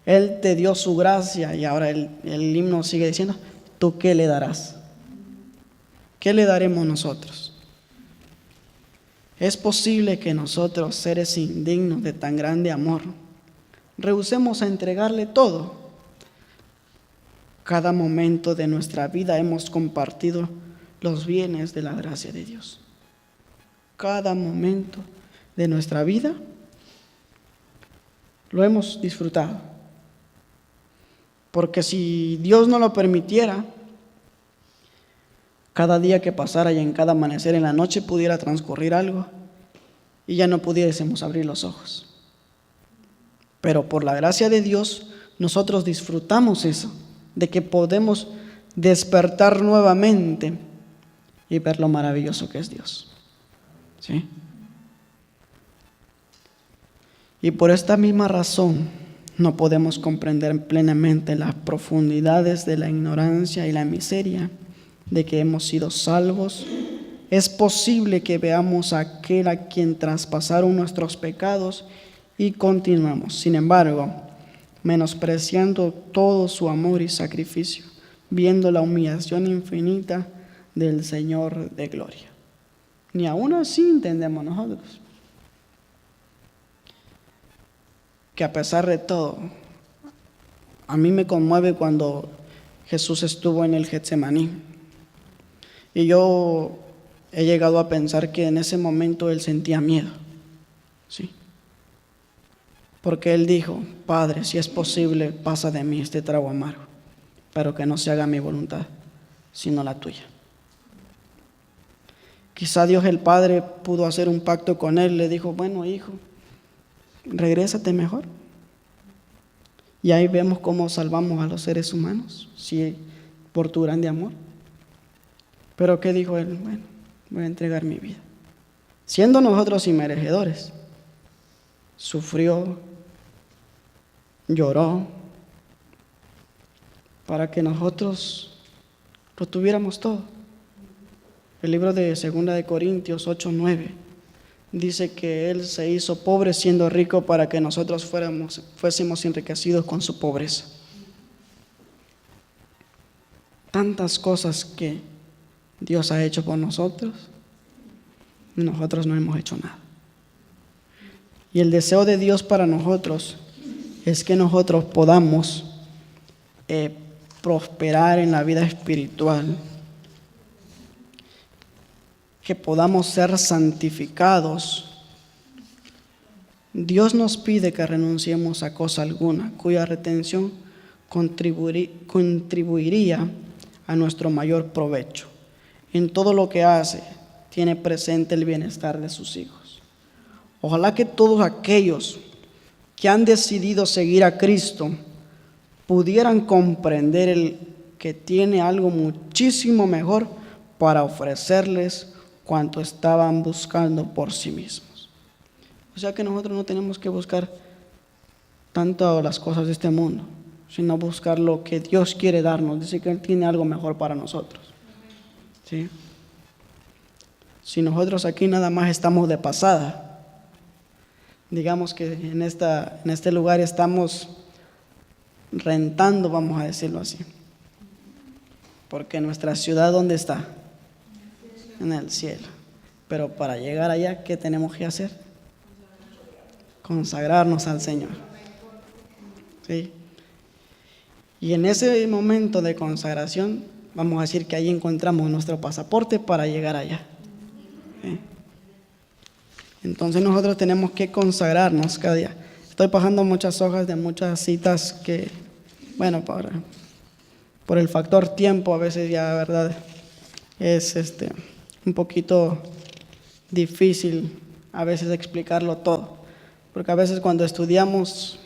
Él te dio su gracia y ahora el himno sigue diciendo: ¿tú qué le darás? ¿Qué le daremos nosotros? Es posible que nosotros, seres indignos de tan grande amor, rehusemos a entregarle todo. Cada momento de nuestra vida hemos compartido los bienes de la gracia de Dios. Cada momento de nuestra vida lo hemos disfrutado. Porque si Dios no lo permitiera, cada día que pasara y en cada amanecer en la noche pudiera transcurrir algo y ya no pudiésemos abrir los ojos. Pero por la gracia de Dios nosotros disfrutamos eso, de que podemos despertar nuevamente y ver lo maravilloso que es Dios. ¿Sí? Y por esta misma razón no podemos comprender plenamente las profundidades de la ignorancia y la miseria de que hemos sido salvos. Es posible que veamos a aquel a quien traspasaron nuestros pecados y continuamos, sin embargo, menospreciando todo su amor y sacrificio, viendo la humillación infinita del Señor de gloria. Ni aún así entendemos nosotros que a pesar de todo, a mí me conmueve cuando Jesús estuvo en el Getsemaní. Y yo he llegado a pensar que en ese momento Él sentía miedo. ¿Sí? Porque Él dijo: Padre, si es posible, pasa de mí este trago amargo, pero que no se haga mi voluntad, sino la tuya. Quizá Dios el Padre pudo hacer un pacto con Él. Le dijo: bueno, hijo, regrésate mejor. Y ahí vemos cómo salvamos a los seres humanos, sí, por tu grande amor. Pero ¿qué dijo Él? Bueno, voy a entregar mi vida. Siendo nosotros inmerecedores, sufrió, lloró, para que nosotros lo tuviéramos todo. El libro de 2 de Corintios 8:9 dice que Él se hizo pobre siendo rico para que nosotros fuésemos enriquecidos con su pobreza. Tantas cosas que Dios ha hecho por nosotros y nosotros no hemos hecho nada. Y el deseo de Dios para nosotros es que nosotros podamos prosperar en la vida espiritual, que podamos ser santificados. Dios nos pide que renunciemos a cosa alguna cuya retención contribuiría a nuestro mayor provecho. En todo lo que hace, tiene presente el bienestar de sus hijos. Ojalá que todos aquellos que han decidido seguir a Cristo pudieran comprender el que tiene algo muchísimo mejor para ofrecerles cuanto estaban buscando por sí mismos. O sea que nosotros no tenemos que buscar tanto las cosas de este mundo, sino buscar lo que Dios quiere darnos. Dice que Él tiene algo mejor para nosotros. ¿Sí? Si nosotros aquí nada más estamos de pasada, digamos que en este lugar estamos rentando, vamos a decirlo así, porque nuestra ciudad, ¿dónde está? En el cielo. Pero para llegar allá, ¿qué tenemos que hacer? Consagrarnos al Señor. ¿Sí? Y en ese momento de consagración, vamos a decir que ahí encontramos nuestro pasaporte para llegar allá. ¿Sí? Entonces nosotros tenemos que consagrarnos cada día. Estoy pasando muchas hojas de muchas citas que, bueno, por el factor tiempo a veces ya, ¿verdad? Es un poquito difícil a veces explicarlo todo. Porque a veces cuando estudiamos,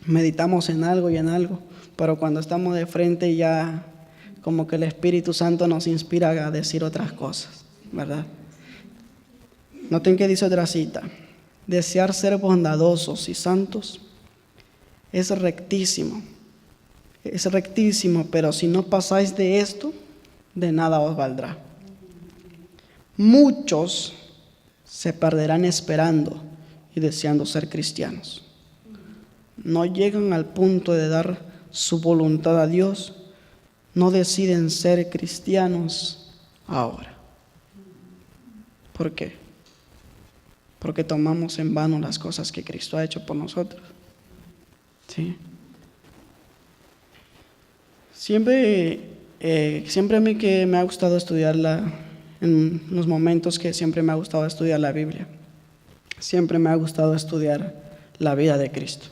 meditamos en algo y en algo, pero cuando estamos de frente ya como que el Espíritu Santo nos inspira a decir otras cosas, ¿verdad? Noten que dice otra cita: desear ser bondadosos y santos es rectísimo, pero si no pasáis de esto, de nada os valdrá. Muchos se perderán esperando y deseando ser cristianos. No llegan al punto de dar su voluntad a Dios, no deciden ser cristianos ahora. ¿Por qué? Porque tomamos en vano las cosas que Cristo ha hecho por nosotros. ¿Sí? Siempre a mí que me ha gustado estudiarla, en los momentos que siempre me ha gustado estudiar la Biblia, siempre me ha gustado estudiar la vida de Cristo.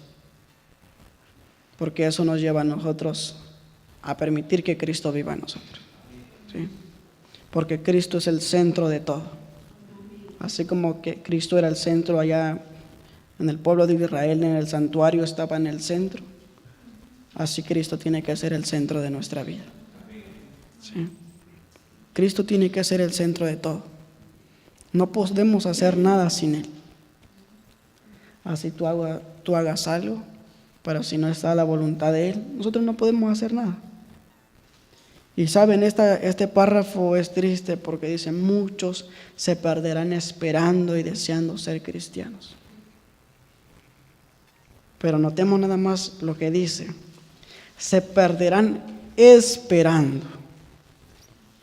Porque eso nos lleva a nosotros a permitir que Cristo viva en nosotros. ¿Sí? Porque Cristo es el centro de todo. Así como que Cristo era el centro allá en el pueblo de Israel, en el santuario estaba en el centro, así Cristo tiene que ser el centro de nuestra vida. ¿Sí? Cristo tiene que ser el centro de todo. No podemos hacer nada sin Él. Así tú hagas algo, pero si no está la voluntad de Él, nosotros no podemos hacer nada. Y saben, este párrafo es triste porque dice: muchos se perderán esperando y deseando ser cristianos. Pero notemos nada más lo que dice: se perderán esperando.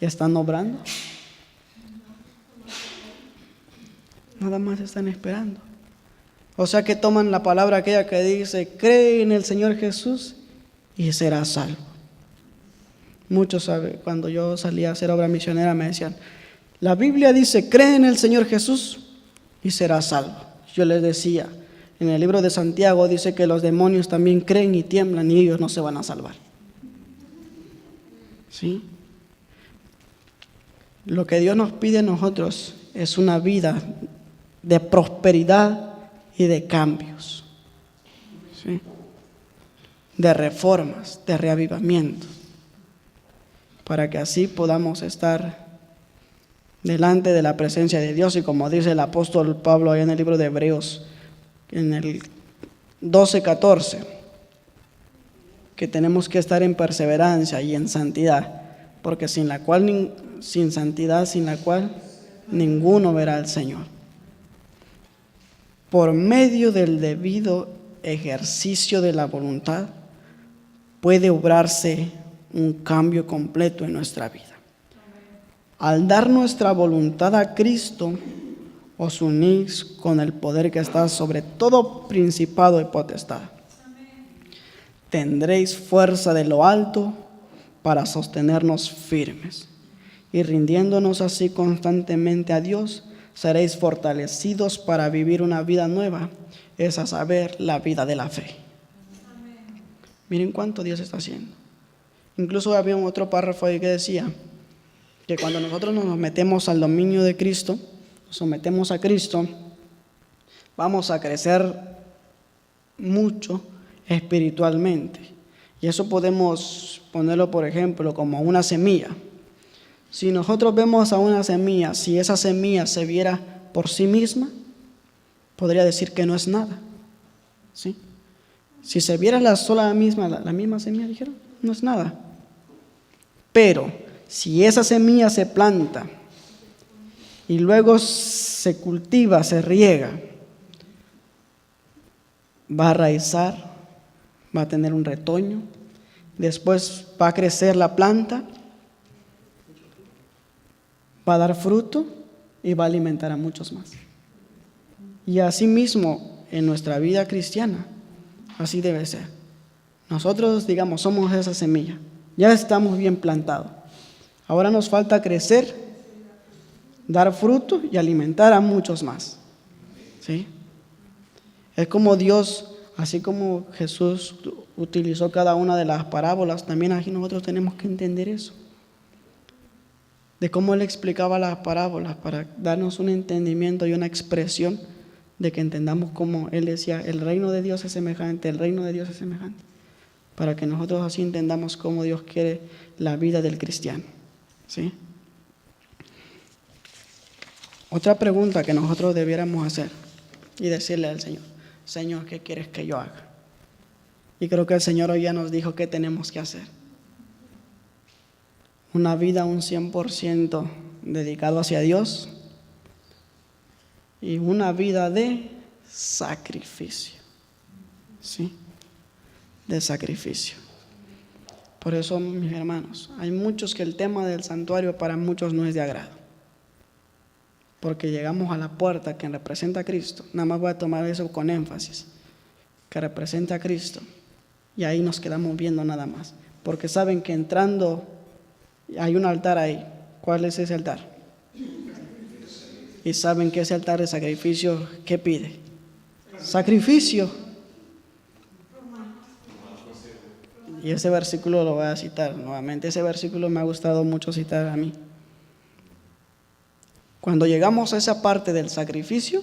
¿Y están obrando? Nada más están esperando. O sea que toman la palabra aquella que dice: cree en el Señor Jesús y serás salvo. Muchos saben, cuando yo salía a hacer obra misionera me decían: la Biblia dice, cree en el Señor Jesús y serás salvo. Yo les decía, en el libro de Santiago dice que los demonios también creen y tiemblan y ellos no se van a salvar. ¿Sí? Lo que Dios nos pide a nosotros es una vida de prosperidad y de cambios. ¿Sí? De reformas, de reavivamiento, para que así podamos estar delante de la presencia de Dios. Y como dice el apóstol Pablo ahí en el libro de Hebreos, en el 12:14, que tenemos que estar en perseverancia y en santidad, porque sin santidad, sin la cual ninguno verá al Señor. Por medio del debido ejercicio de la voluntad puede obrarse un cambio completo en nuestra vida. Al dar nuestra voluntad a Cristo, os unís con el poder que está sobre todo principado y potestad. Tendréis fuerza de lo alto para sostenernos firmes, y rindiéndonos así constantemente a Dios, seréis fortalecidos para vivir una vida nueva, es a saber, la vida de la fe. Miren cuánto Dios está haciendo. Incluso había un otro párrafo ahí que decía que cuando nosotros nos metemos al dominio de Cristo, nos sometemos a Cristo, vamos a crecer mucho espiritualmente. Y eso podemos ponerlo, por ejemplo, como una semilla. Si nosotros vemos a una semilla, si esa semilla se viera por sí misma, podría decir que no es nada. ¿Sí? Si se viera la misma semilla, dijeron, no es nada. Pero si esa semilla se planta y luego se cultiva, se riega, va a raizar, va a tener un retoño, después va a crecer la planta, va a dar fruto y va a alimentar a muchos más. Y así mismo en nuestra vida cristiana, así debe ser. Nosotros, digamos, somos esa semilla, ya estamos bien plantados. Ahora nos falta crecer, dar fruto y alimentar a muchos más. ¿sí? Es como Dios, así como Jesús utilizó cada una de las parábolas, también aquí nosotros tenemos que entender eso. De cómo Él explicaba las parábolas para darnos un entendimiento y una expresión de que entendamos cómo Él decía, el reino de Dios es semejante, el reino de Dios es semejante. Para que nosotros así entendamos cómo Dios quiere la vida del cristiano, ¿sí? Otra pregunta que nosotros debiéramos hacer y decirle al Señor, Señor, ¿qué quieres que yo haga? Y creo que el Señor hoy ya nos dijo qué tenemos que hacer. Una vida un 100% dedicado hacia Dios y una vida de sacrificio, ¿sí? De sacrificio. Por eso, mis hermanos, hay muchos que el tema del santuario para muchos no es de agrado. Porque llegamos a la puerta que representa a Cristo. Nada más voy a tomar eso con énfasis. Que representa a Cristo. Y ahí nos quedamos viendo nada más. Porque saben que entrando hay un altar ahí. ¿Cuál es ese altar? Y saben que ese altar de sacrificio, ¿qué pide? Sacrificio. Y ese versículo lo voy a citar nuevamente. Ese versículo me ha gustado mucho citar a mí. Cuando llegamos a esa parte del sacrificio,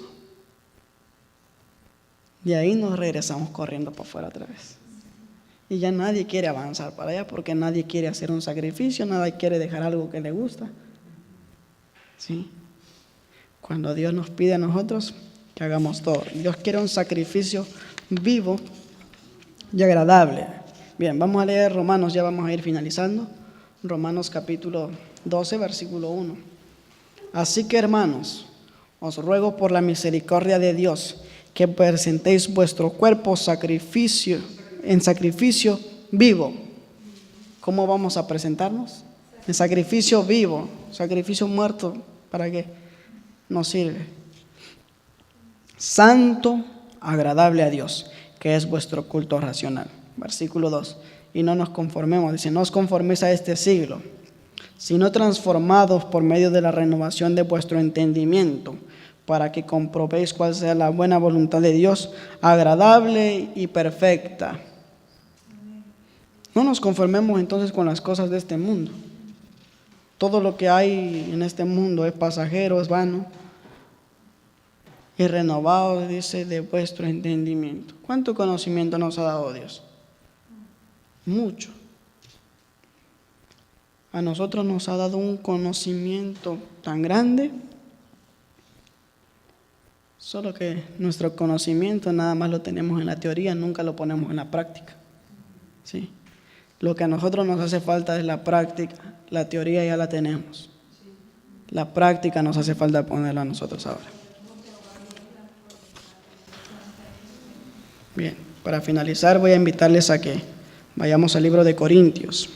de ahí nos regresamos corriendo para afuera otra vez. Y ya nadie quiere avanzar para allá porque nadie quiere hacer un sacrificio, nadie quiere dejar algo que le gusta. ¿Sí? Cuando Dios nos pide a nosotros que hagamos todo. Dios quiere un sacrificio vivo y agradable. Bien, vamos a leer Romanos, ya vamos a ir finalizando. Romanos capítulo 12, versículo 1. Así que, hermanos, os ruego por la misericordia de Dios que presentéis vuestro cuerpo en sacrificio vivo. ¿Cómo vamos a presentarnos? En sacrificio vivo, sacrificio muerto, ¿para qué? Nos sirve. Santo, agradable a Dios, que es vuestro culto racional. Versículo 2. Y no nos conformemos, dice, no os conforméis a este siglo, sino transformados por medio de la renovación de vuestro entendimiento, para que comprobéis cuál sea la buena voluntad de Dios, agradable y perfecta. No nos conformemos entonces con las cosas de este mundo. Todo lo que hay en este mundo es pasajero, es vano. Y renovados, dice, de vuestro entendimiento. ¿Cuánto conocimiento nos ha dado Dios? Mucho. A nosotros nos ha dado un conocimiento tan grande, solo que nuestro conocimiento nada más lo tenemos en la teoría, nunca lo ponemos en la práctica. ¿Sí? Lo que a nosotros nos hace falta es la práctica, la teoría ya la tenemos. La práctica nos hace falta ponerla a nosotros ahora. Bien, para finalizar voy a invitarles a que vayamos al libro de Corintios.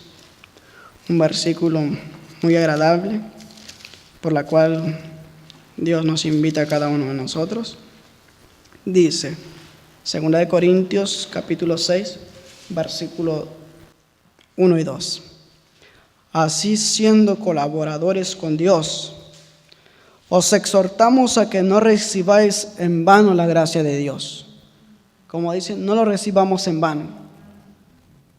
Un versículo muy agradable, por la cual Dios nos invita a cada uno de nosotros. Dice, 2 de Corintios, capítulo 6, versículo 1 y 2. Así, siendo colaboradores con Dios, os exhortamos a que no recibáis en vano la gracia de Dios. Como dice, no lo recibamos en vano.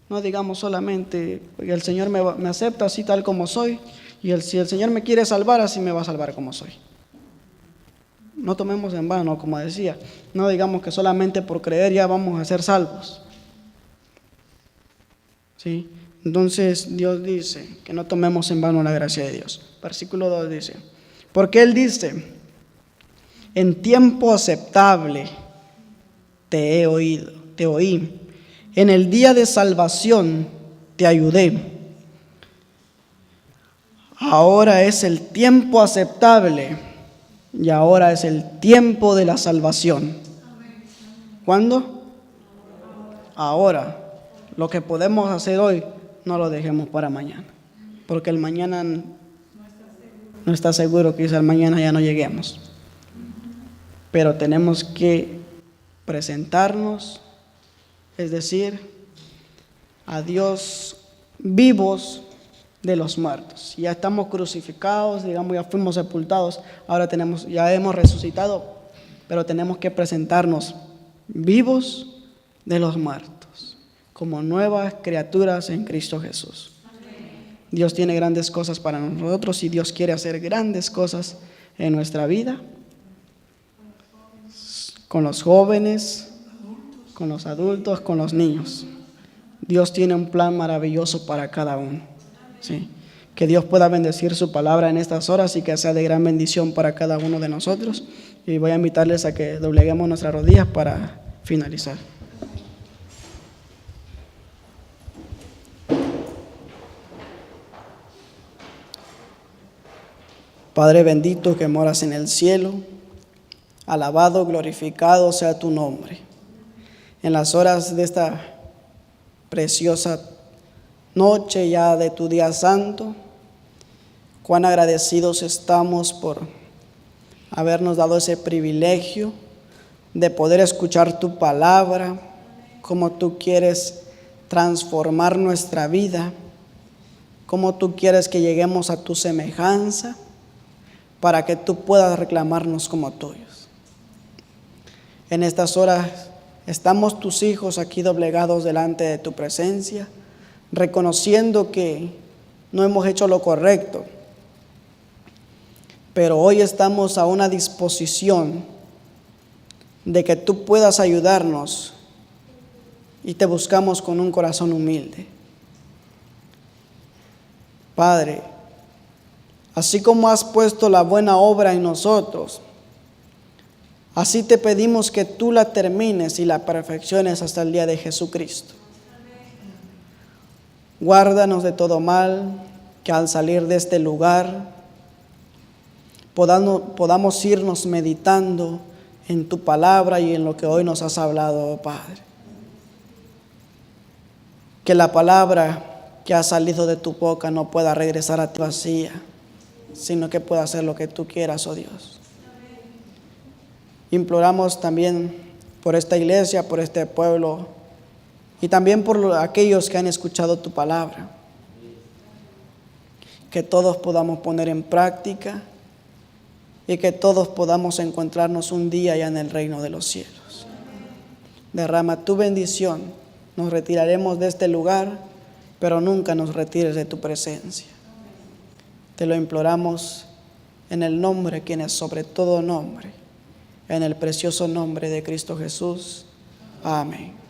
No digamos solamente, porque el Señor me acepta así tal como soy, y si el Señor me quiere salvar, así me va a salvar como soy. No tomemos en vano, como decía, no digamos que solamente por creer ya vamos a ser salvos. ¿Sí? Entonces Dios dice que no tomemos en vano la gracia de Dios. Versículo 2 dice, porque Él dice, en tiempo aceptable te oí. En el día de salvación te ayudé. Ahora es el tiempo aceptable y ahora es el tiempo de la salvación. ¿Cuándo? Ahora. Lo que podemos hacer hoy, no lo dejemos para mañana. Porque el mañana no está seguro, quizás mañana ya no lleguemos. Pero tenemos que presentarnos, es decir, a Dios vivos de los muertos. Ya estamos crucificados, digamos, ya fuimos sepultados, ahora ya hemos resucitado. pero tenemos que presentarnos vivos de los muertos, como nuevas criaturas en Cristo Jesús. Dios tiene grandes cosas para nosotros y Dios quiere hacer grandes cosas en nuestra vida, con los jóvenes, con los adultos, con los niños. Dios tiene un plan maravilloso para cada uno. ¿Sí? Que Dios pueda bendecir su palabra en estas horas y que sea de gran bendición para cada uno de nosotros. Y voy a invitarles a que dobleguemos nuestras rodillas para finalizar. Padre bendito que moras en el cielo, alabado, glorificado sea tu nombre. En las horas de esta preciosa noche ya de tu día santo, cuán agradecidos estamos por habernos dado ese privilegio de poder escuchar tu palabra, cómo tú quieres transformar nuestra vida, cómo tú quieres que lleguemos a tu semejanza, para que tú puedas reclamarnos como tuyos. En estas horas estamos tus hijos aquí doblegados delante de tu presencia, reconociendo que no hemos hecho lo correcto, pero hoy estamos a una disposición de que tú puedas ayudarnos y te buscamos con un corazón humilde. Padre, así como has puesto la buena obra en nosotros, así te pedimos que tú la termines y la perfecciones hasta el día de Jesucristo. Guárdanos de todo mal, que al salir de este lugar podamos irnos meditando en tu palabra y en lo que hoy nos has hablado, oh Padre. Que la palabra que ha salido de tu boca no pueda regresar a ti vacía, sino que pueda hacer lo que tú quieras, oh Dios. Imploramos también por esta iglesia, por este pueblo y también por aquellos que han escuchado tu palabra, que todos podamos poner en práctica y que todos podamos encontrarnos un día ya en el reino de los cielos. Derrama tu bendición, nos retiraremos de este lugar, pero nunca nos retires de tu presencia. Te lo imploramos en el nombre, quien es sobre todo nombre, en el precioso nombre de Cristo Jesús. Amén.